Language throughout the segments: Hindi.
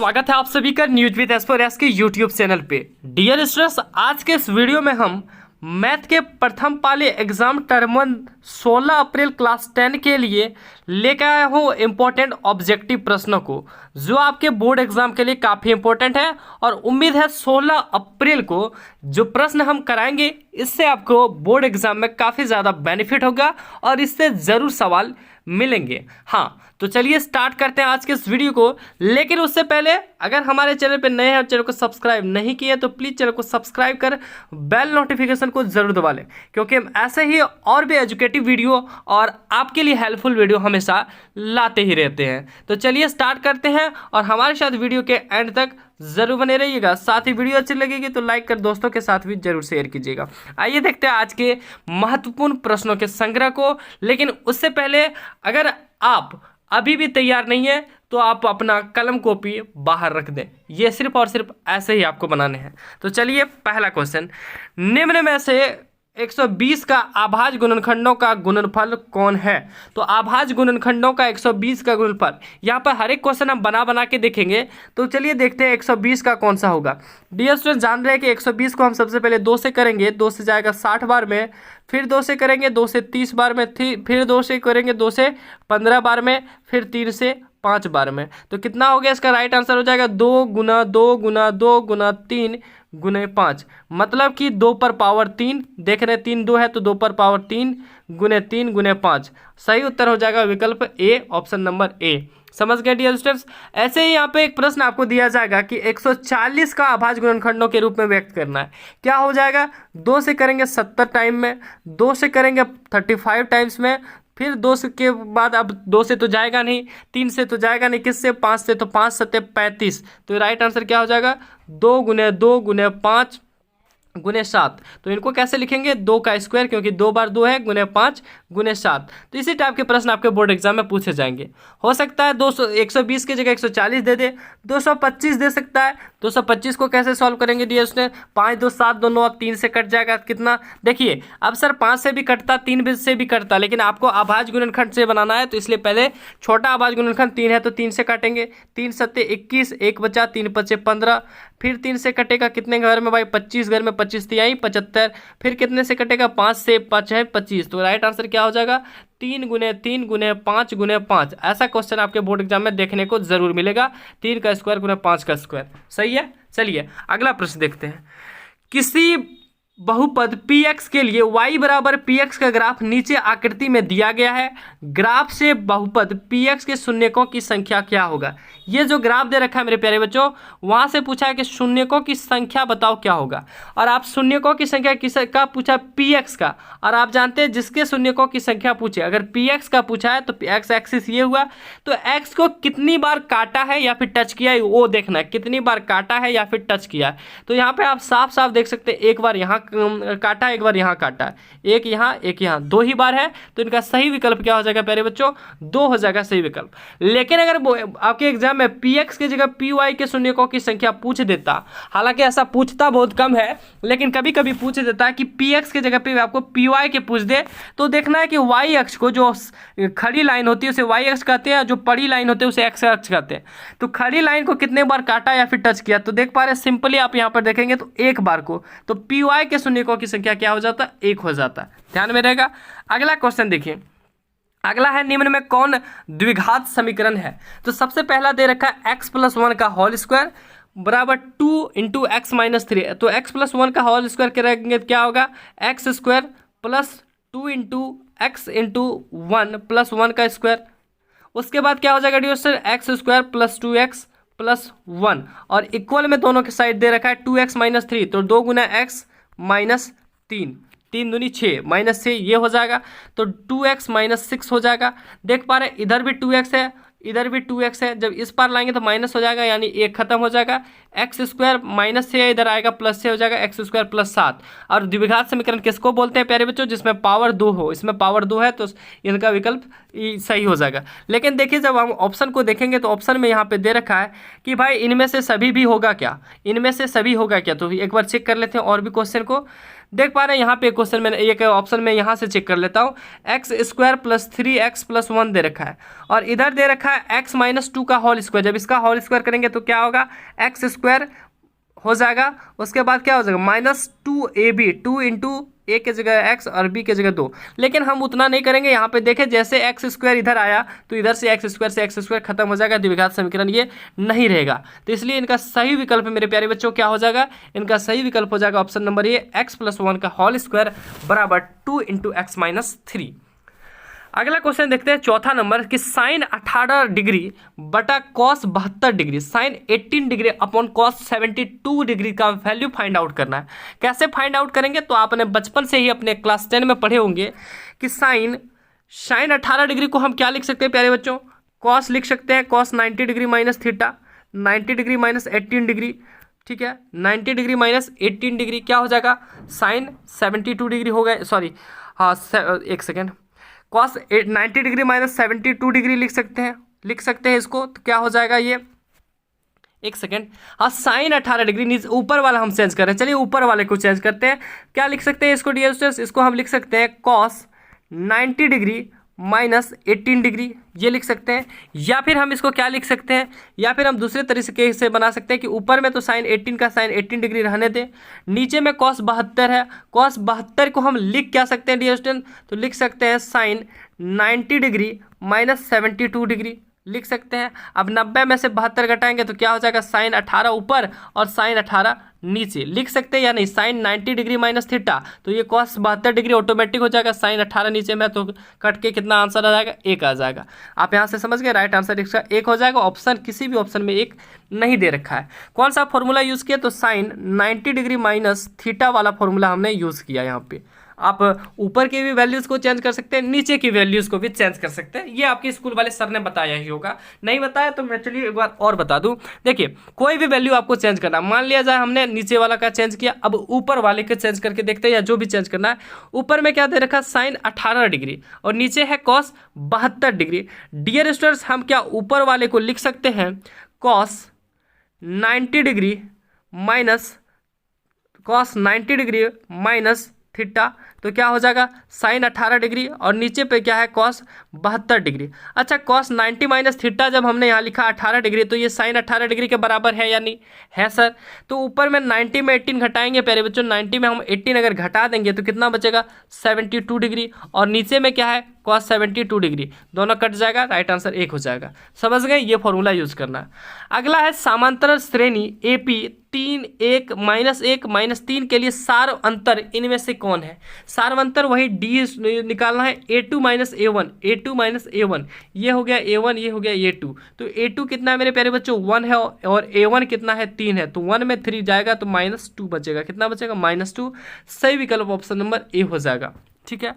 स्वागत है आप सभी का न्यूज विद एस के यूट्यूब चैनल पे। डियर स्टूडेंट्स, आज के इस वीडियो में हम मैथ के प्रथम पाली एग्जाम टर्म 16 अप्रैल क्लास 10 के लिए लेकर आया हूँ इम्पोर्टेंट ऑब्जेक्टिव प्रश्नों को, जो आपके बोर्ड एग्जाम के लिए काफ़ी इंपॉर्टेंट है। और उम्मीद है 16 अप्रैल को जो प्रश्न हम कराएंगे इससे आपको बोर्ड एग्जाम में काफ़ी ज़्यादा बेनिफिट होगा और इससे ज़रूर सवाल मिलेंगे। हाँ, तो चलिए स्टार्ट करते हैं आज के इस वीडियो को। लेकिन उससे पहले अगर हमारे चैनल पे नए हैं, चैनल को सब्सक्राइब नहीं किए तो प्लीज़ चैनल को सब्सक्राइब कर बेल नोटिफिकेशन को ज़रूर दबा लें, क्योंकि हम ऐसे ही और भी एजुकेटिव वीडियो और आपके लिए हेल्पफुल वीडियो हमेशा लाते ही रहते हैं। तो चलिए स्टार्ट करते हैं और हमारे साथ वीडियो के एंड तक जरूर बने रहिएगा। साथ ही वीडियो अच्छी लगेगी तो लाइक कर दोस्तों के साथ भी जरूर शेयर कीजिएगा। आइए देखते हैं आज के महत्वपूर्ण प्रश्नों के संग्रह को। लेकिन उससे पहले अगर आप अभी भी तैयार नहीं है तो आप अपना कलम कॉपी बाहर रख दें, ये सिर्फ और सिर्फ ऐसे ही आपको बनाने हैं। तो चलिए पहला क्वेश्चन, निम्न में से 120 का अभाज्य गुणनखंडों का गुणनफल कौन है? तो अभाज्य गुणनखंडों का 120 का गुणनफल, यहाँ पर हर एक क्वेश्चन हम बना बना के देखेंगे। तो चलिए देखते हैं 120 का कौन सा होगा। डियर स्टूडेंट, जान रहे हैं कि 120 को हम सबसे पहले 2 से करेंगे, 2 से जाएगा 60 बार में, फिर 2 से करेंगे 2 से 30 बार में, फिर 2 से करेंगे 2 से 15 बार में, फिर 3 से 5 बार में। तो कितना हो गया? इसका राइट आंसर हो जाएगा 2 गुना 2 गुना 2 गुना 3 गुने 5, मतलब कि 2 पर पावर 3। देख रहे हैं 3 2 है तो 2 पर पावर 3 गुने 5। सही उत्तर हो जाएगा विकल्प ए, ऑप्शन नंबर ए। समझ गए डियर स्टूडेंट्स? ऐसे ही यहाँ पे एक प्रश्न आपको दिया जाएगा कि 140 का अभाज्य गुणनखंडों के रूप में व्यक्त करना है। क्या हो जाएगा? 2 से करेंगे 70 टाइम में, 2 से करेंगे 35 टाइम्स में, फिर 2 से के बाद अब 2 से तो जाएगा नहीं, 3 से तो जाएगा नहीं, किससे? 5 से। तो 5 7 35। तो राइट आंसर क्या हो जाएगा? 2 गुने 2 गुने 5 गुने 7। तो इनको कैसे लिखेंगे? 2 का स्क्वायर, क्योंकि 2 बार 2 है, गुने 5 गुने 7। तो इसी टाइप के प्रश्न आपके बोर्ड एग्जाम में पूछे जाएंगे। हो सकता है 120 की जगह 140 दे दे, 225 दे सकता है। 225 को कैसे सॉल्व करेंगे डियर उसने? 5 2 7 2 9, 3 से कट जाएगा कितना? देखिए अब सर 5 से भी कटता, 3 से भी कटता, लेकिन आपको अभाज्य गुणनखंड से बनाना है तो इसलिए पहले छोटा अभाज्य गुणनखंड 3 है तो 3 से काटेंगे। 3 7 21, 1 बचा, 3 5 15, फिर 3 से कटेगा कितने घर में भाई? 25 घर में, 25 तिहाई 75, फिर कितने से कटेगा? 5 से 5 है 25। तो राइट आंसर क्या हो जाएगा? 3 गुने 3 गुने 5 गुने 5। ऐसा क्वेश्चन आपके बोर्ड एग्जाम में देखने को जरूर मिलेगा। 3 का स्क्वायर गुने 5 का स्क्वायर। सही है। चलिए अगला प्रश्न देखते हैं। किसी बहुपद px के लिए y बराबर px का ग्राफ नीचे आकृति में दिया गया है। ग्राफ से बहुपद px के शून्यकों की संख्या क्या होगा? ये जो ग्राफ दे रखा है मेरे प्यारे बच्चों, वहाँ से पूछा है कि शून्यकों की संख्या बताओ क्या होगा। और आप शून्यकों की संख्या किसका पूछा? px का। और आप जानते हैं जिसके शून्यकों की संख्या पूछे, अगर px का पूछा है तो x एक्सिस ये हुआ, तो x को कितनी बार काटा है या फिर टच किया है वो देखना है, कितनी बार काटा है या फिर टच किया है। तो यहाँ पे आप साफ साफ देख सकते हैं, एक बार यहाँ काटा, एक बार यहाँ काटा, एक यहाँ 2 ही बार है। तो इनका सही विकल्प क्या हो जाएगा प्यारे बच्चों? 2 हो जाएगा सही विकल्प। लेकिन अगर आपके एग्जाम में px की जगह py के शून्यकों की संख्या पूछ देता, हालांकि ऐसा पूछता बहुत कम है, लेकिन कभी कभी पूछ देता है कि px की जगह पे आपको py के पूछ दे, तो देखना है कि y अक्ष को, जो खड़ी लाइन होती है उसे y अक्ष कहते हैं, जो पड़ी लाइन होती है उसे x अक्ष कहते हैं। तो खड़ी लाइन को कितने बार काटा या फिर टच किया? तो देख पा रहे सिंपली आप यहाँ पर देखेंगे तो एक बार को, तो py के शून्यकों की संख्या क्या हो जाता? 1 हो जाता। ध्यान में रहेगा। अगला क्वेश्चन देखिए। अगला है, निम्न में कौन द्विघात समीकरण है? तो सबसे पहला दे रखा है x + 1 का होल स्क्वायर बराबर 2 × x - 3। तो x + 1 का होल स्क्वायर करेंगे क्या होगा? x स्क्वायर प्लस 2 × x × 1 + 1 का स्क्वायर। उसके बाद क्या हो जाएगा dear sir? x square plus 2x plus 1, और इक्वल में दोनों के साइड दे रखा है 2x - 3, तो 2 गुना x माइनस 3, 3 दूनी 6 माइनस 6 ये हो जाएगा, तो 2x - 6 हो जाएगा। देख पा रहे इधर भी 2x है, इधर भी 2x है, जब इस पार लाएंगे तो माइनस हो जाएगा, यानी 1 खत्म हो जाएगा। एक्स स्क्वायर माइनस से इधर आएगा प्लस से हो जाएगा एक्स स्क्वायर प्लस 7। और द्विघात समीकरण किसको बोलते हैं प्यारे बच्चों? जिसमें पावर 2 हो। इसमें पावर 2 है तो इनका विकल्प सही हो जाएगा। लेकिन देखिए जब हम ऑप्शन को देखेंगे तो ऑप्शन में यहाँ पे दे रखा है कि भाई इनमें से सभी भी होगा क्या, इनमें से सभी होगा क्या। तो एक बार चेक कर लेते हैं और भी क्वेश्चन को। देख पा रहे हैं यहाँ पे क्वेश्चन में एक ऑप्शन में यहाँ से चेक कर लेता हूँ। X square plus 3x plus 1 दे रखा है और इधर दे रखा है x माइनस 2 का होल स्क्वायर। जब इसका होल स्क्वायर करेंगे तो क्या होगा, एक्स स्क्वायर हो जाएगा, उसके बाद क्या हो जाएगा -2ab, 2 इंटू ए के जगह x और b के जगह 2। लेकिन हम उतना नहीं करेंगे, यहाँ पे देखें जैसे एक्स स्क्वायर इधर आया तो इधर से एक्स स्क्वायर खत्म हो जाएगा, द्विघात समीकरण ये नहीं रहेगा। तो इसलिए इनका सही विकल्प मेरे प्यारे बच्चों क्या हो जाएगा, इनका सही विकल्प हो जाएगा option number A, x plus 1 का होल स्क्वायर बराबर 2 इंटू एक्स माइनस 3। अगला क्वेश्चन देखते हैं चौथा नंबर कि साइन 18 डिग्री बटा cos 72 degree, sine 18 degree upon cos 72 degree का वैल्यू फाइंड आउट करना है। कैसे फाइंड आउट करेंगे, तो आपने बचपन से ही अपने क्लास 10 में पढ़े होंगे कि साइन 18 डिग्री को हम क्या लिख सकते हैं प्यारे बच्चों, कॉस लिख सकते हैं, cos 90 degree minus theta, 90 degree minus 18 degree, ठीक है, 90 डिग्री माइनस 18 डिग्री क्या हो जाएगा, साइन 72 डिग्री हो गए, सॉरी हाँ एक second, cos 90 degree minus 72 degree लिख सकते हैं इसको, तो क्या हो जाएगा ये, एक सेकेंड, हाँ साइन 18 डिग्री, नीचे ऊपर वाला हम चेंज कर रहे हैं, चलिए ऊपर वाले को चेंज करते हैं। क्या लिख सकते हैं इसको डियर स्टूडेंट्स, इसको हम लिख सकते हैं कॉस 90 डिग्री माइनस 18 डिग्री, ये लिख सकते हैं। या फिर हम इसको क्या लिख सकते हैं, या फिर हम दूसरे तरीके से बना सकते हैं कि ऊपर में तो साइन 18 का साइन 18 डिग्री रहने दें, नीचे में कॉस 72 है, कॉस 72 को हम लिख क्या सकते हैं डियर स्टूडेंट, तो लिख सकते हैं साइन 90 डिग्री माइनस 72 डिग्री लिख सकते हैं। अब 90 में से 72 घटाएंगे तो क्या हो जाएगा, साइन 18 ऊपर और साइन 18 नीचे लिख सकते हैं या नहीं, साइन 90 डिग्री माइनस थीटा, तो ये कॉस 72 डिग्री ऑटोमेटिक हो जाएगा, साइन 18 नीचे में तो कट के कितना आंसर आ जाएगा, एक आ जाएगा। आप यहाँ से समझ गए, राइट आंसर इसका एक हो जाएगा। ऑप्शन किसी भी ऑप्शन में एक नहीं दे रखा है। कौन सा फॉर्मूला यूज़ किया, तो साइन 90 डिग्री माइनस थीटा वाला फॉर्मूला हमने यूज़ किया यहाँ पे। आप ऊपर की भी वैल्यूज़ को चेंज कर सकते हैं, नीचे की वैल्यूज़ को भी चेंज कर सकते हैं, ये आपके स्कूल वाले सर ने बताया ही होगा, नहीं बताया तो मैं चलिए एक बार और बता दूं। देखिए कोई भी वैल्यू आपको चेंज करना, मान लिया जाए हमने नीचे वाला का चेंज किया, अब ऊपर वाले का चेंज करके देखते हैं, या जो भी चेंज करना है। ऊपर में क्या दे रखा, साइन 18 डिग्री और नीचे है कॉस 72 डिग्री। डियर स्टूडेंट्स हम क्या ऊपर वाले को लिख सकते हैं cos 90 degree minus cos 90 degree minus theta, तो क्या हो जाएगा साइन 18 डिग्री और नीचे पे क्या है कॉस 72 डिग्री। अच्छा कॉस 90 माइनस थीटा जब हमने यहाँ लिखा 18 डिग्री, तो ये साइन 18 डिग्री के बराबर है या नहीं है सर, तो ऊपर में 90 में 18 घटाएंगे प्यारे बच्चों, 90 में हम 18 अगर घटा देंगे तो कितना बचेगा 72 डिग्री, और नीचे में क्या है कॉस 72 डिग्री, दोनों कट जाएगा, राइट आंसर एक हो जाएगा। समझ गए, ये फॉर्मूला यूज करना है। अगला है समांतर श्रेणी AP 3 1 -1 -3 के लिए सार अंतर इनमें से कौन है। सार अंतर वही डी निकालना है, A2 - A1, A2 - A1, ये हो गया A1, ये हो गया A2, तो A2 कितना है मेरे प्यारे बच्चों 1 है और A1 कितना है 3 है, तो 1 में 3 जाएगा तो -2 बचेगा, कितना बचेगा -2। सही विकल्प ऑप्शन नंबर ए हो जाएगा, ठीक है।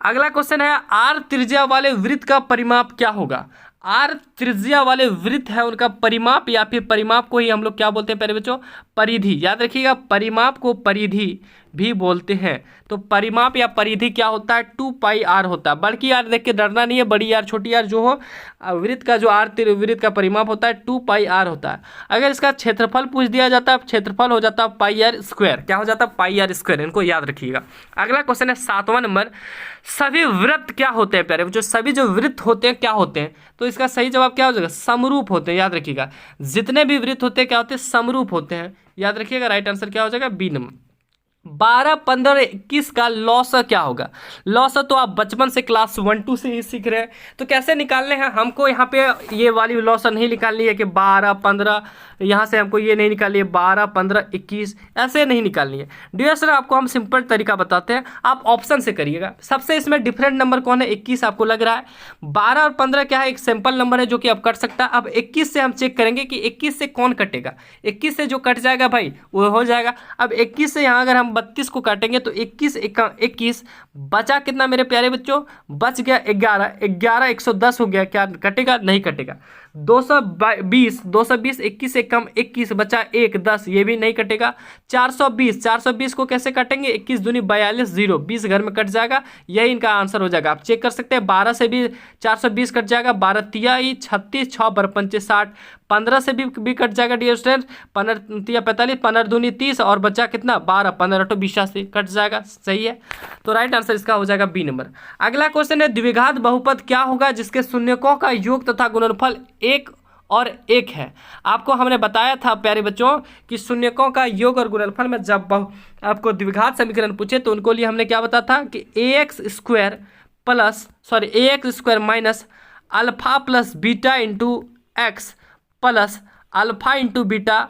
अगला क्वेश्चन है आर त्रिज्या वाले वृत्त का परिमाप क्या होगा। आर त्रिज्या वाले वृत्त है उनका परिमाप, या फिर परिमाप को ही हम लोग क्या बोलते हैं प्यारे बच्चों, परिधि। याद रखिएगा परिमाप को परिधि भी बोलते हैं। तो परिमाप या परिधि क्या होता है 2πr होता है। बड़की आर देख के डरना नहीं है, बड़ी आर छोटी आर जो हो, वृत्त का जो आर वृत्त का परिमाप होता है 2πr होता है। अगर इसका क्षेत्रफल पूछ दिया जाता है, क्षेत्रफल हो जाता है πr², क्या हो जाता है πr², इनको याद रखिएगा। अगला क्वेश्चन है 7वां नंबर, सभी वृत्त क्या होते हैं प्यारे, जो सभी जो वृत्त होते हैं क्या होते हैं, तो इसका सही जवाब क्या हो जाएगा समरूप होते हैं। याद रखिएगा जितने भी वृत्त होते हैं क्या होते हैं समरूप होते हैं, याद रखिएगा। राइट आंसर क्या हो जाएगा बी नंबर। 12 15 21 का लॉसा क्या होगा। लॉसा तो आप बचपन से क्लास 1 2 से ही सीख रहे हैं, तो कैसे निकालने हैं हमको, यहाँ पे ये वाली लॉसा नहीं निकालनी है कि 12 15, यहाँ से हमको ये नहीं निकालनी है 12 15 21, ऐसे नहीं निकालनी है। डियर सर आपको हम सिंपल तरीका बताते हैं, आप ऑप्शन से करिएगा। सबसे इसमें डिफरेंट नंबर कौन है 21 आपको लग रहा है, 12 और 15 क्या है एक सिंपल नंबर है जो कि आप कट सकता है। अब 21 से हम चेक करेंगे कि 21 से कौन कटेगा, 21 से जो कट जाएगा भाई वो हो जाएगा। अब 21 से यहाँ अगर हम 32 को काटेंगे तो 21 बचा कितना मेरे प्यारे बच्चों, बच गया 11 110 हो गया, क्या कटेगा नहीं कटेगा। 220 21 से कम 21 बचा 1 10, ये भी नहीं कटेगा। 420 को कैसे काटेंगे, 21 दूनी 42 0, 20 घर में कट जाएगा, यही इनका आंसर हो जाएगा। आप चेक कर सकते हैं 12 से भी 420 कट जाएगा, 12 तिया 36 6 बर 5 60, 15 से भी कट जाएगा डियर स्टूडेंट, 15 तिया 45, 15 दूनी 30 और बचा कितना 12, 15 रटो 20 से कट जाएगा, सही है। तो राइट आंसर इसका हो जाएगा बी नंबर। अगला क्वेश्चन है द्विघात बहुपद क्या होगा जिसके शून्यकों का योग तथा गुणनफल 1 और 1 है। आपको हमने बताया था प्यारे बच्चों कि शून्यकों का योग और गुणनफल में जब आपको द्विघात समीकरण पूछे तो उनको लिए हमने क्या बताया था कि ax² minus alpha plus beta into x plus alpha into beta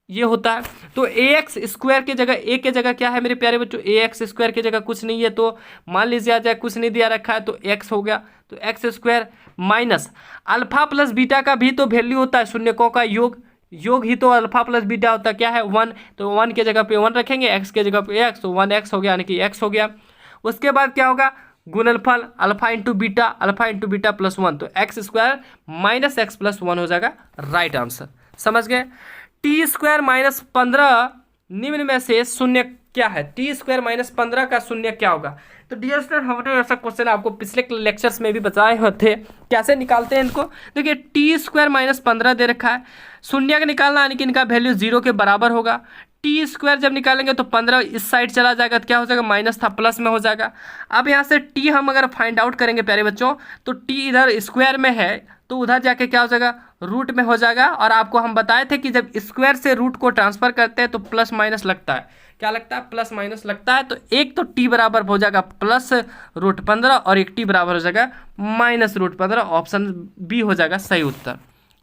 ये होता है। तो ax² की जगह a की जगह क्या है मेरे प्यारे बच्चों, ax² की जगह कुछ नहीं है, तो मान लीजिए आ जाए कुछ नहीं दिया रखा है तो x हो गया, तो x² minus alpha plus beta का भी तो वैल्यू होता है शून्यकों का योग ही तो अल्फा प्लस बीटा होता है, क्या है 1, तो 1 की जगह पे 1 रखेंगे, x की जगह पे x, तो 1x हो गया यानी कि x हो गया। उसके बाद क्या होगा गुणनफल अल्फा इंटू बीटा प्लस 1, तो x² माइनस x प्लस 1 हो जाएगा राइट आंसर, समझ गए। t² माइनस 15 निम्न में से शून्य क्या है, t² माइनस 15 का शून्य क्या होगा। तो डियर स्टूडेंट हमने ऐसा क्वेश्चन आपको पिछले लेक्चर्स में भी बताए हुए थे, कैसे निकालते हैं इनको। देखिए t² माइनस 15 दे रखा है, शून्य का निकालना यानी कि इनका वैल्यू 0 के बराबर होगा। t² जब निकालेंगे तो 15 इस साइड चला जाएगा तो क्या हो जाएगा माइनस था प्लस में हो जाएगा। अब यहाँ से t हम अगर फाइंड आउट करेंगे प्यारे बच्चों तो t इधर स्क्वायर में है तो उधर जाके क्या हो जाएगा रूट में हो जाएगा। और आपको हम बताए थे कि जब स्क्वायर से रूट को ट्रांसफर करते हैं तो प्लस माइनस लगता है, क्या लगता है प्लस माइनस लगता है। तो एक तो t बराबर हो जाएगा प्लस रूट 15 और एक t बराबर हो जाएगा माइनस रूट 15, ऑप्शन बी हो जाएगा सही उत्तर।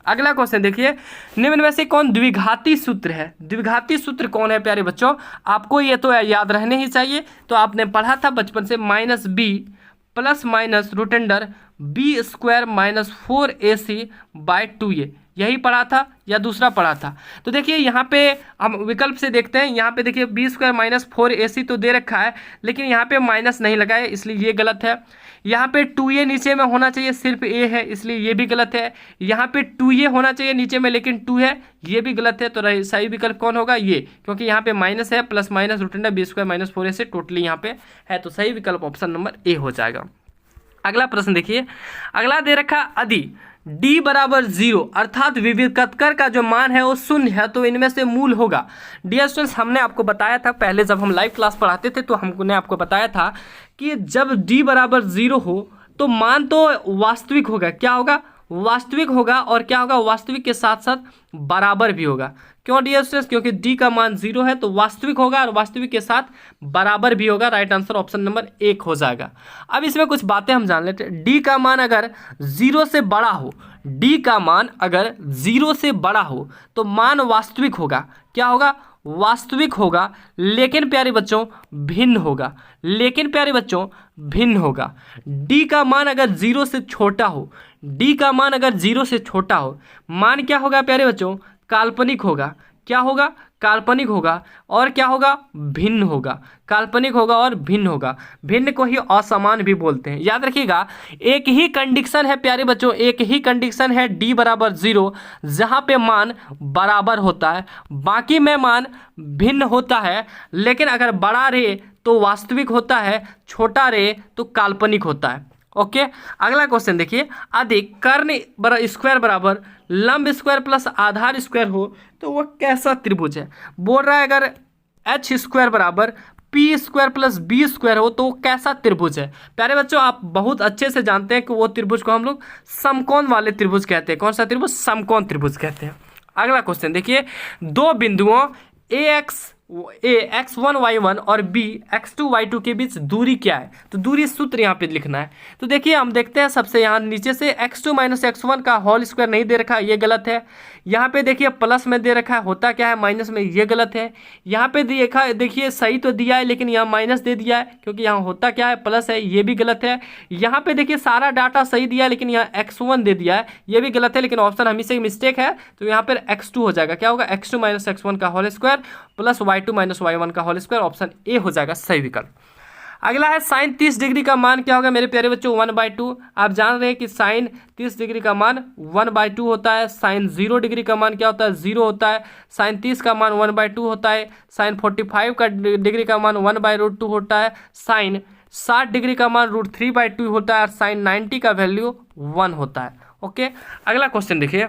अगला क्वेश्चन देखिए निम्न में से कौन द्विघाती सूत्र है। द्विघाती सूत्र कौन है प्यारे बच्चों, आपको ये तो याद रहने ही चाहिए, तो आपने पढ़ा था बचपन से minus B plus minus root under b² minus 4ac/2a, यही पढ़ा था या दूसरा पढ़ा था। तो देखिए यहाँ पे हम विकल्प से देखते हैं, यहाँ पे देखिए b² माइनस 4ac तो दे रखा है लेकिन यहाँ पे माइनस नहीं लगाए इसलिए ये गलत है। यहाँ पे 2a नीचे में होना चाहिए, सिर्फ a है इसलिए ये भी गलत है। यहाँ पे 2a होना चाहिए नीचे में लेकिन 2 है, ये भी गलत है। तो सही विकल्प कौन होगा ये, क्योंकि यहाँ पे माइनस है, plus minus root under b² minus 4ac totally यहाँ पे है, तो सही विकल्प ऑप्शन नंबर ए हो जाएगा। अगला प्रश्न देखिए, अगला दे रखा यदि d बराबर 0 अर्थात विविधकर का जो मान है वो शून्य है तो इनमें से मूल होगा। डियर स्टूडेंट्स हमने आपको बताया था पहले जब हम लाइव क्लास पढ़ाते थे तो हमने आपको बताया था कि जब d बराबर 0 हो तो मान तो वास्तविक होगा, क्या होगा वास्तविक होगा, और क्या होगा वास्तविक के साथ साथ बराबर भी होगा। क्यों डियर स्टूडेंट्स, क्योंकि d का मान 0 है तो वास्तविक होगा और वास्तविक के साथ बराबर भी होगा। राइट आंसर ऑप्शन नंबर 1 हो जाएगा। अब इसमें कुछ बातें हम जान लेते हैं। d का मान अगर 0 से बड़ा हो, d का मान अगर 0 से बड़ा हो तो मान वास्तविक होगा, क्या होगा वास्तविक होगा, लेकिन प्यारे बच्चों भिन्न होगा, लेकिन प्यारे बच्चों भिन्न होगा। d का मान अगर 0 से छोटा हो, d का मान अगर 0 से छोटा हो, मान क्या होगा प्यारे बच्चों काल्पनिक होगा, क्या होगा काल्पनिक होगा, और क्या होगा भिन्न होगा, काल्पनिक होगा और भिन्न होगा। भिन्न को ही असमान भी बोलते हैं, याद रखिएगा। एक ही कंडीशन है प्यारे बच्चों, एक ही कंडीशन है d बराबर 0 जहाँ पे मान बराबर होता है, बाकी में मान भिन्न होता है। लेकिन अगर बड़ा रे तो वास्तविक होता है, छोटा रे तो काल्पनिक होता है। ओके अगला क्वेश्चन देखिए, यदि कर्ण स्क्वायर बराबर लंब स्क्वायर प्लस आधार स्क्वायर हो तो वह कैसा त्रिभुज है। बोल रहा है अगर h² बराबर p² प्लस b² हो तो कैसा त्रिभुज है। प्यारे बच्चों आप बहुत अच्छे से जानते हैं कि वो त्रिभुज को हम लोग समकोण वाले त्रिभुज कहते हैं। कौन सा त्रिभुज, समकोण त्रिभुज कहते हैं। अगला क्वेश्चन देखिए, दो बिंदुओं x1 y1 और b x2 y2 के बीच दूरी क्या है। तो दूरी सूत्र यहाँ पे लिखना है। तो देखिए हम देखते हैं सबसे यहाँ नीचे से x2 माइनस x1 का होल स्क्वायर नहीं दे रखा है, ये गलत है। यहाँ पे देखिए प्लस में दे रखा है, होता क्या है माइनस में, ये गलत है। यहाँ पे देखिए सही तो दिया है लेकिन यहाँ माइनस दे दिया है, क्योंकि यहाँ होता क्या है प्लस है, ये भी गलत है। यहाँ पे देखिए सारा डाटा सही दिया है लेकिन यहाँ x1 दे दिया है, ये भी गलत है। लेकिन ऑप्शन हमेशा मिस्टेक है तो यहाँ पर x2 हो जाएगा, क्या होगा x2 माइनस x1 का whole square plus y2 minus y1 का होल स्क्वायर, ऑप्शन ए हो जाएगा सही विकल्प। अगला है साइन 30 डिग्री का मान क्या होगा मेरे प्यारे बच्चों 1/2। आप जान रहे हैं कि साइन 30 डिग्री का मान 1/2 होता है। साइन 0 डिग्री का मान क्या होता है 0 होता है। साइन 30 का मान 1/2 होता है। साइन 45 का डिग्री का मान 1/√2 होता है। साइन 60 डिग्री का मान √3/2 होता है। और साइन 90 का वैल्यू 1 होता है। ओके अगला क्वेश्चन देखिए,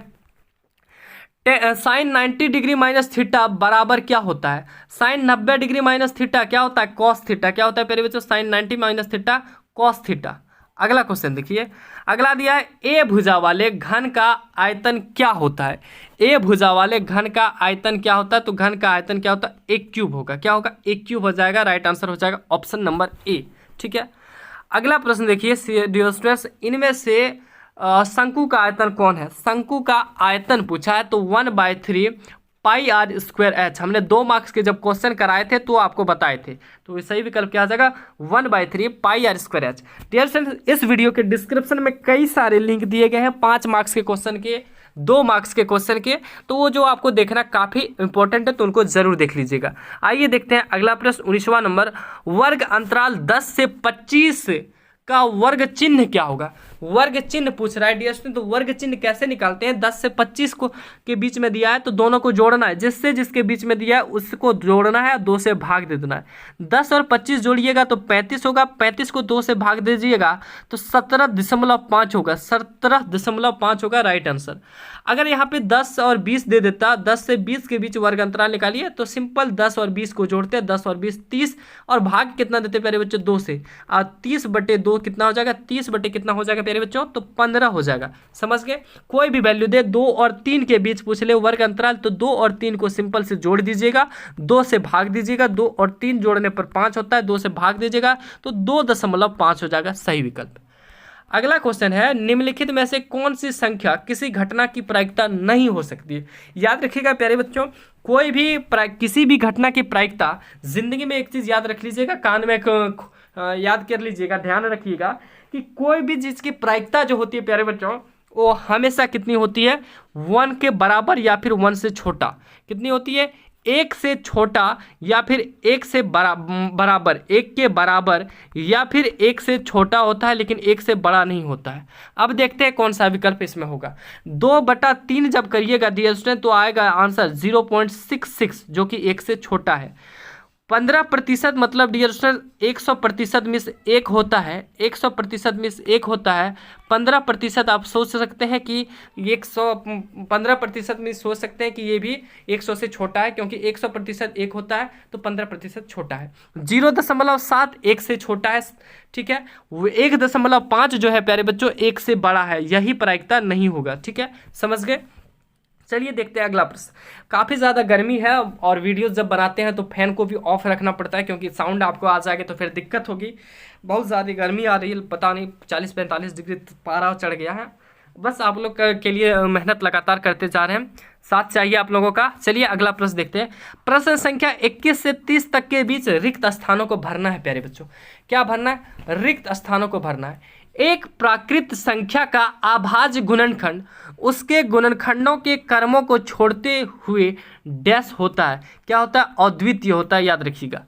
साइन 90 डिग्री माइनस थीटा बराबर क्या होता है? साइन 90 डिग्री माइनस थीटा क्या होता है? Cos theta. क्या होता है प्यारे बच्चों? Sine 90 minus theta cos theta. अगला क्वेश्चन देखिए, अगला दिया है ए भुजा वाले घन का आयतन क्या होता है? ए भुजा वाले घन का आयतन क्या होता है? तो घन का आयतन क्या होता है? एक क्यूब होगा। क्या होगा? एक क्यूब हो जाएगा। राइट आंसर हो जाएगा ऑप्शन नंबर ए। ठीक है, अगला प्रश्न देखिए डियर स्टूडेंट्स, इनमें से शंकु का आयतन कौन है? शंकु का आयतन पूछा है तो 1/3 पाई आर स्क्वायर एच। हमने 2 मार्क्स के जब क्वेश्चन कराए थे तो आपको बताए थे, तो सही विकल्प क्या आ जाएगा? 1/3 pi r square h. Dear students, इस वीडियो के डिस्क्रिप्शन में कई सारे लिंक दिए गए हैं 5 मार्क्स के क्वेश्चन के, 2 मार्क्स के क्वेश्चन के, तो वो जो आपको देखना काफ़ी इंपॉर्टेंट है तो उनको जरूर देख लीजिएगा। आइए देखते हैं अगला प्रश्न 19वां नंबर, वर्ग अंतराल 10 से 25 का वर्ग चिन्ह क्या होगा? वर्ग चिन्ह पूछ रहा है डियर स्टूडेंट, तो वर्ग चिन्ह कैसे निकालते हैं? 10 से 25 को के बीच में दिया है तो दोनों को जोड़ना है, जिससे जिसके बीच में दिया है उसको जोड़ना है, 2 से भाग दे देना है। 10 और 25 जोड़िएगा तो 35 होगा, 35 को 2 से भाग दीजिएगा तो 17.5 होगा, 17.5 होगा राइट आंसर। अगर यहाँ पे 10 और 20 दे देता, 10 से 20 के बीच वर्ग अंतराल निकालिए तो सिंपल 10 और 20 को जोड़ते हैं, 10 और 20 30, और भाग कितना देते प्यारे बच्चों? 2 से। 30/2 कितना हो जाएगा? 30 बटे कितना हो जाएगा प्यारे बच्चों? तो 15 हो जाएगा। समझ गए? कोई भी वैल्यू दे, 2 और 3 के बीच पूछ ले वर्ग अंतराल, तो 2 और 3 को सिंपल से जोड़ दीजिएगा, 2 से भाग दीजिएगा, 2 और 3 जोड़ने पर 5 होता है, 2 से भाग दीजिएगा तो 2.5 हो जाएगा सही विकल्प। अगला क्वेश्चन है, निम्नलिखित में से कौन सी संख्या किसी घटना की प्रायिकता नहीं हो सकती है? याद रखिएगा प्यारे बच्चों, कोई भी किसी भी घटना की प्रायिकता, जिंदगी में एक चीज याद रख लीजिएगा, कान में याद कर लीजिएगा, ध्यान रखिएगा कि कोई भी चीज की प्रायिकता जो होती है प्यारे बच्चों, वो हमेशा कितनी होती है? 1 के बराबर या फिर 1 से छोटा। कितनी होती है? 1 से छोटा या फिर 1 से बराबर, 1 के बराबर या फिर 1 से छोटा होता है लेकिन 1 से बड़ा नहीं होता है। अब देखते हैं कौन सा विकल्प इसमें होगा। 2/3 जब करिएगा डियर स्टूडेंट तो आएगा आंसर 0.66 जो कि 1 से छोटा है। 15% मतलब डियर स्टूडेंट 100% मिस 1 होता है, 100% मिस 1 होता है। 15% आप सोच सकते हैं कि 15% मिस सोच सकते हैं कि ये भी 100 से छोटा है, क्योंकि 100% 1 होता है तो 15% छोटा है। 0.7 1 से छोटा है, ठीक है। 1.5 जो है प्यारे बच्चों 1 से बड़ा है, यही प्रायिकता नहीं होगा। ठीक है, समझ गए? चलिए देखते हैं अगला प्रश्न। काफ़ी ज़्यादा गर्मी है और वीडियोस जब बनाते हैं तो फैन को भी ऑफ रखना पड़ता है, क्योंकि साउंड आपको आ जाएगा तो फिर दिक्कत होगी। बहुत ज़्यादा गर्मी आ रही है, पता नहीं 40-45 डिग्री पारा चढ़ गया है। बस आप लोग के लिए मेहनत लगातार करते जा रहे हैं, साथ चाहिए आप लोगों का। चलिए अगला प्रश्न देखते हैं। प्रश्न संख्या 21 से 30 तक के बीच रिक्त स्थानों को भरना है प्यारे बच्चों। क्या भरना है? रिक्त स्थानों को भरना है। एक प्राकृत संख्या का अभाज्य गुणनखंड उसके गुणनखंडों के क्रमों को छोड़ते हुए डैश होता है। क्या होता है? अद्वितीय होता है, याद रखिएगा।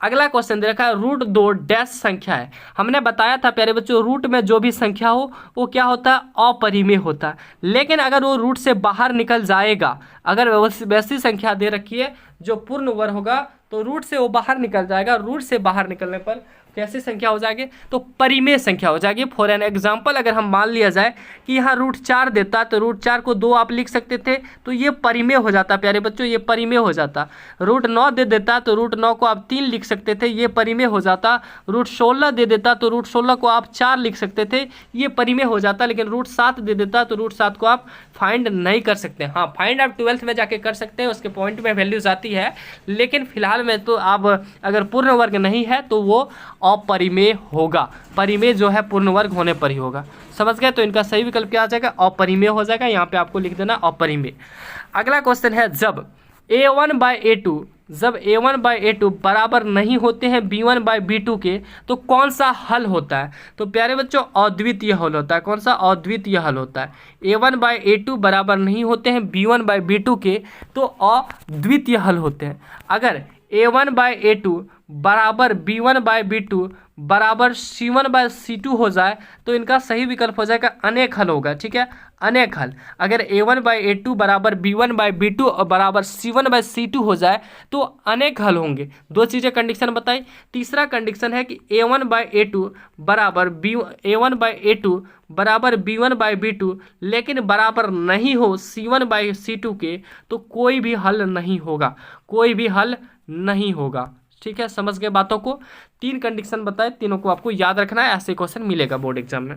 अगला क्वेश्चन दे रखा है, √2 डैश संख्या है। हमने बताया था प्यारे बच्चों, रूट में जो भी संख्या हो वो क्या होता है? अपरिमेय होता है। लेकिन अगर वो रूट से बाहर निकल जाएगा, अगर वैसी संख्या दे रखी है जो पूर्ण वर्ग होगा तो रूट से वो बाहर निकल जाएगा। रूट से बाहर निकलने पर कैसी संख्या हो जाएगी? तो परिमेय संख्या हो जाएगी। फॉर एन एग्जाम्पल, अगर हम मान लिया जाए कि यहाँ √4 देता तो √4 को 2 आप लिख सकते थे, तो ये परिमेय हो जाता प्यारे बच्चों, ये परिमेय हो जाता। √9 दे देता तो √9 को आप 3 लिख सकते थे, ये परिमेय हो जाता। √16 दे देता तो √16 को आप 4 लिख सकते थे, ये परिमेय हो जाता। लेकिन √7 दे देता तो √7 को आप फाइंड नहीं कर सकते। हाँ, फाइंड आप 12th में जाके कर सकते हैं, उसके पॉइंट में वैल्यूज आती है। लेकिन फिलहाल में तो आप अगर पूर्ण वर्ग नहीं है तो वो अपरिमेय होगा। परिमेय जो है पूर्ण वर्ग होने पर ही होगा। समझ गए? तो इनका सही विकल्प क्या आ जाएगा? अपरिमेय हो जाएगा। यहाँ पे आपको लिख देना अपरिमेय। अगला क्वेश्चन है, जब a1/a2 बराबर नहीं होते हैं b1/b2 के तो कौन सा हल होता है? तो प्यारे बच्चों अद्वितीय हल होता है। कौन सा? अद्वितीय हल होता है। a1/a2 बराबर नहीं होते हैं b1/b2 के तो अद्वितीय हल होते हैं। अगर A1/A2 बराबर B1/B2 बराबर C1/C2 हो जाए तो इनका सही विकल्प हो जाएगा अनेक हल होगा। ठीक है, अनेक हल। अगर A1/A2 बराबर B1/B2 और बराबर C1/C2 हो जाए तो अनेक हल होंगे। दो चीज़ें कंडीशन बताई। तीसरा कंडीशन है कि A1/A2 बराबर A1/A2 बराबर B1/B2 लेकिन बराबर नहीं हो C1/C2 के, तो कोई भी हल नहीं होगा, कोई भी हल नहीं होगा। ठीक है, समझ गए बातों को। तीन कंडीशन बताए, तीनों को आपको याद रखना है, ऐसे क्वेश्चन मिलेगा बोर्ड एग्जाम में।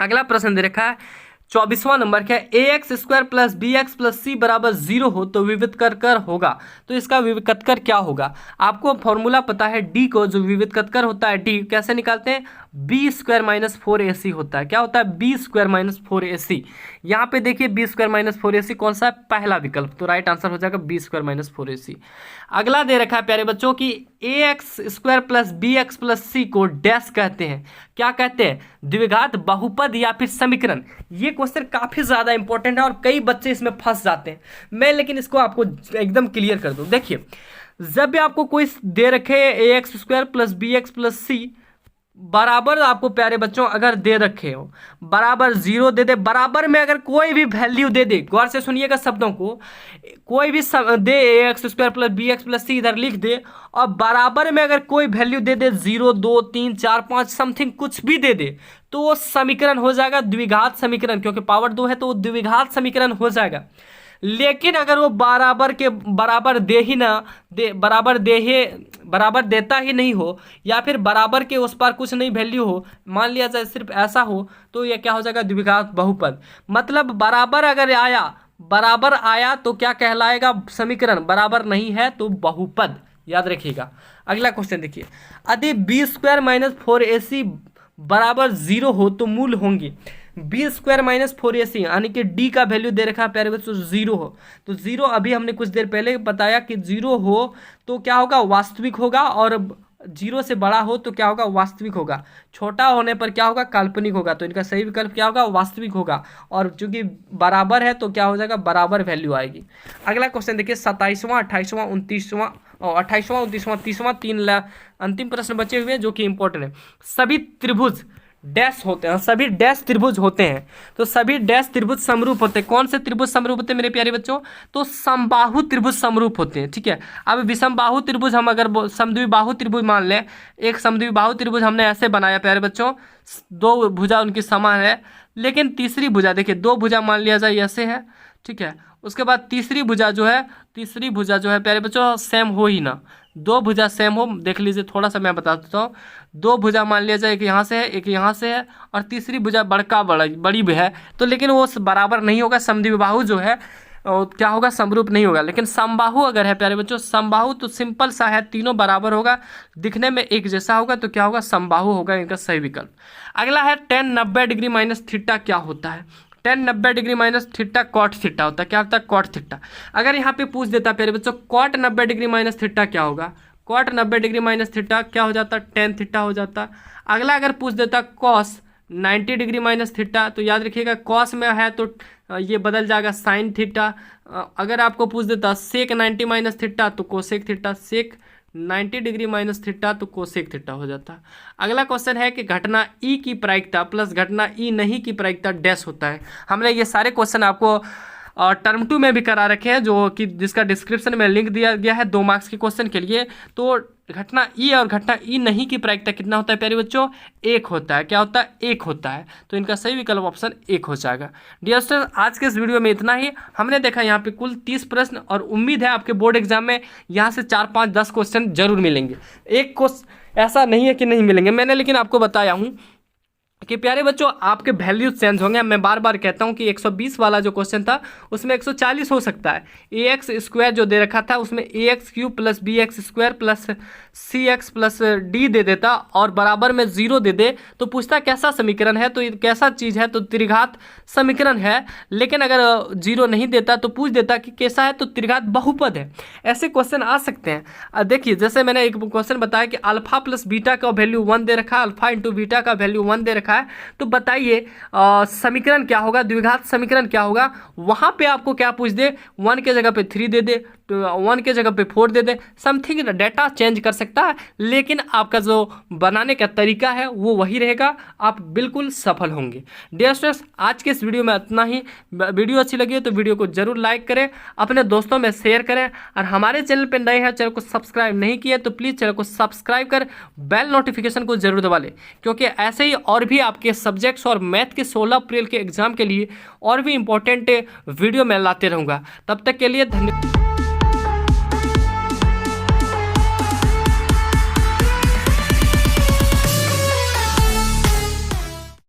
अगला प्रश्न दे रखा है 24वां नंबर क्या है, ax² plus bx plus c बराबर 0 हो तो विविध कर होगा। तो इसका विविध कर क्या होगा? आपको फॉर्मूला पता है, d को जो विविध कर होता है d कैसे निकालते हैं, b² माइनस 4ac होता है। क्या होता है? b² minus 4ac। यहाँ पे देखिए b² माइनस 4ac कौन सा है? पहला विकल्प। तो राइट आंसर हो जाएगा b² माइनस 4ac। अगला दे रखा है प्यारे बच्चों की ax² plus bx plus c को डैश कहते हैं। क्या कहते हैं? द्विघात, बहुपद या फिर समीकरण। ये क्वेश्चन काफी ज्यादा इंपॉर्टेंट है और कई बच्चे इसमें फंस जाते हैं। मैं लेकिन इसको आपको एकदम क्लियर कर दूं। देखिए, जब भी आपको कोई दे रखे ax² plus bx plus c बराबर, आपको प्यारे बच्चों अगर दे रखे हो बराबर 0 दे दे, बराबर में अगर कोई भी वैल्यू दे दे, गौर से सुनिएगा शब्दों को, कोई भी दे ax² plus bx plus c इधर लिख दे और बराबर में अगर कोई वैल्यू दे दे 0 2 3 4 5 समथिंग कुछ भी दे दे, तो वो समीकरण हो जाएगा द्विघात समीकरण, क्योंकि पावर 2 है तो वो द्विघात समीकरण हो जाएगा। लेकिन अगर वो बराबर के बराबर दे ही ना दे, बराबर देता ही नहीं हो, या फिर बराबर के उस पर कुछ नहीं वैल्यू हो, मान लिया जाए सिर्फ ऐसा हो, तो ये क्या हो जाएगा? द्विघात बहुपद। मतलब बराबर अगर आया तो क्या कहलाएगा? समीकरण। बराबर नहीं है तो बहुपद, याद रखिएगा। अगला क्वेश्चन देखिए, यदि b² माइनस 4ac बराबर 0 हो तो मूल होंगे। b² माइनस 4ac यानी कि d का वैल्यू दे रखा है प्यारे बच्चों 0 हो, तो 0 अभी हमने कुछ देर पहले बताया कि 0 हो तो क्या होगा? वास्तविक होगा, और 0 से बड़ा हो तो क्या होगा? वास्तविक होगा। छोटा होने पर क्या होगा? काल्पनिक होगा। तो इनका सही विकल्प क्या होगा? वास्तविक होगा। और चूंकि बराबर है तो क्या हो जाएगा? बराबर वैल्यू आएगी। अगला क्वेश्चन देखिए 27वां 28वां 29वां और 28वां 29वां 30वां, अंतिम प्रश्न बचे हुए हैं जो कि इंपॉर्टेंट है। सभी त्रिभुज डैश होते हैं, सभी डैश त्रिभुज होते हैं, तो सभी डैश त्रिभुज समरूप होते हैं। कौन से त्रिभुज समरूप होते हैं मेरे प्यारे बच्चों? तो समबाहु त्रिभुज समरूप होते हैं। ठीक है, अब विषमबाहु त्रिभुज हम अगर समद्विबाहु त्रिभुज मान लें, एक समद्विबाहु त्रिभुज हमने ऐसे बनाया प्यारे बच्चों, दो भुजा उनकी समान है, लेकिन तीसरी भुजा देखिए, दो भुजा मान लिया जाए ऐसे है। ठीक है, उसके बाद तीसरी भुजा जो है प्यारे बच्चों सेम हो ही ना, दो भुजा सेम हो। देख लीजिए, थोड़ा सा मैं बता देता हूँ। दो भुजा मान लिया जाए, एक यहाँ से है एक यहाँ से है, और तीसरी भुजा बड़ी भी है, तो लेकिन वो बराबर नहीं होगा। समद्विबाहु जो है क्या होगा? समरूप नहीं होगा। लेकिन समबाहु अगर है प्यारे बच्चों, समबाहु तो सिंपल सा है, तीनों बराबर होगा, दिखने में एक जैसा होगा, तो क्या होगा? समबाहु होगा इनका सही विकल्प। अगला है tan 90 डिग्री माइनस थीटा क्या होता है? tan 90 degree minus theta cot theta होता है। क्या होता है? Cot theta. अगर यहाँ पे पूछ देता प्यारे बच्चों कॉट 90 डिग्री माइनस थीटा क्या होगा? कॉट 90 डिग्री माइनस थीटा क्या हो जाता? tan थीटा हो जाता। अगला अगर पूछ देता कॉस 90 डिग्री माइनस थीटा, तो याद रखिएगा कॉस में है तो ये बदल जाएगा साइन थीटा। अगर आपको पूछ देता सेक 90 माइनस थीटा तो कोसेक थीटा, सेक 90 डिग्री माइनस थीटा तो कोसेक थीटा हो जाता। अगला क्वेश्चन है कि घटना ई की प्रायिकता प्लस घटना ई नहीं की प्रायिकता डैश होता है। हमने ये सारे क्वेश्चन आपको टर्म 2 में भी करा रखे हैं, जो कि जिसका डिस्क्रिप्शन में लिंक दिया गया है 2 मार्क्स के क्वेश्चन के लिए। तो घटना ई और घटना ई नहीं की प्रायिकता कितना होता है प्यारे बच्चों? 1 होता है। क्या होता है? 1 होता है। तो इनका सही विकल्प ऑप्शन 1 हो जाएगा। डियर स्टूडेंट्स, आज के इस वीडियो में इतना ही। हमने देखा यहाँ पे कुल 30 प्रश्न, और उम्मीद है आपके बोर्ड एग्जाम में यहाँ से 4 5 10 क्वेश्चन जरूर मिलेंगे। एक क्वेश्चन ऐसा नहीं है कि नहीं मिलेंगे, मैंने लेकिन आपको बताया हूँ कि प्यारे बच्चों आपके वैल्यूज चेंज होंगे। मैं बार बार कहता हूं कि 120 वाला जो क्वेश्चन था उसमें 140 हो सकता है। ax² जो दे रखा था उसमें ax³ plus bx² plus cx plus d दे देता और बराबर में 0 दे दे, तो पूछता कैसा समीकरण है, तो कैसा चीज़ है, तो त्रिघात समीकरण है। लेकिन अगर 0 नहीं देता तो पूछ देता कि कैसा है, तो त्रिघात बहुपद है। ऐसे क्वेश्चन आ सकते हैं। देखिए, जैसे मैंने एक क्वेश्चन बताया कि अल्फा प्लस बीटा का वैल्यू 1 दे रखा है, अल्फा इंटू बीटा का वैल्यू 1 दे रखा है, तो बताइए समीकरण क्या होगा, द्विघात समीकरण क्या होगा। वहां पे आपको क्या पूछ दे, 1 के जगह पे 3 दे दे, 1 के जगह पे 4 दे दे, समथिंग डाटा चेंज कर सकता है, लेकिन आपका जो बनाने का तरीका है वो वही रहेगा, आप बिल्कुल सफल होंगे। डियर स्टूडेंट्स, आज के इस वीडियो में इतना ही। वीडियो अच्छी लगी है तो वीडियो को जरूर लाइक करें, अपने दोस्तों में शेयर करें, और हमारे चैनल पर नए हैं, चैनल को सब्सक्राइब नहीं किया तो प्लीज़ चैनल को सब्सक्राइब कर बेल नोटिफिकेशन को जरूर दबा लें, क्योंकि ऐसे ही और भी आपके सब्जेक्ट्स और मैथ के 16 अप्रैल के एग्जाम के लिए और भी इंपॉर्टेंट वीडियो मैं लाते रहूँगा। तब तक के लिए धन्यवाद।